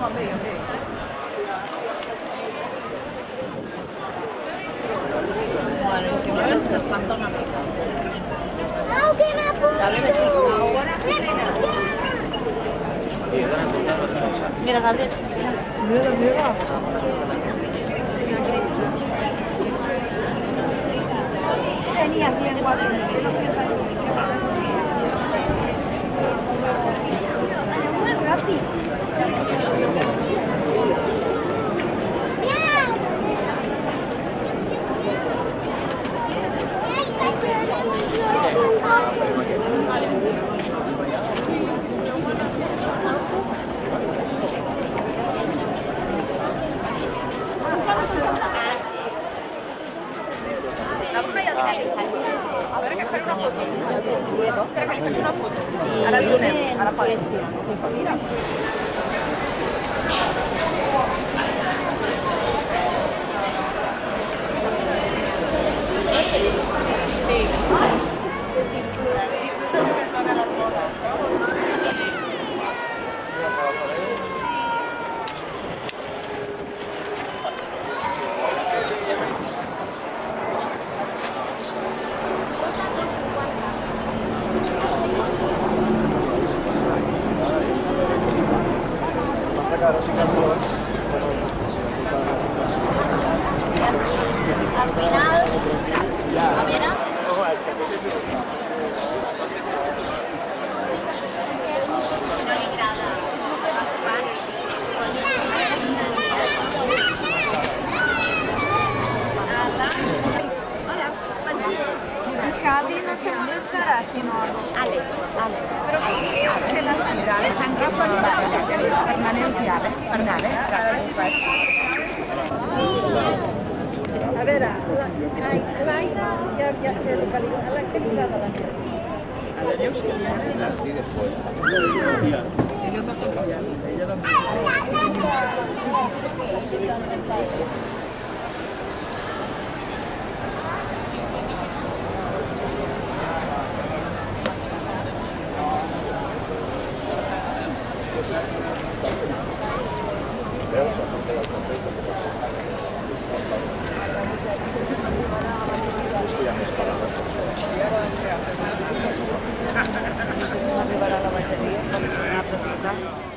Bueno, i si no ves, s'espanta una mica. Au, que m'apunto! Mira, Gabriel. Tenía bien guapo, lo siento. Muy rápido. La Bruna ja el té. A veure, que faré una foto. Espera que li faig una foto. Ara li donem. Ara fa. Mira. Al final, a veure... Si no li agrada. Javi no se molestará si no hago. Però confio que la ciudad San Rafael permaneu fiable. A veure, l'Aina ja sé localitzar la querida de la neu. Arribarà la bateria per anar a preguntar.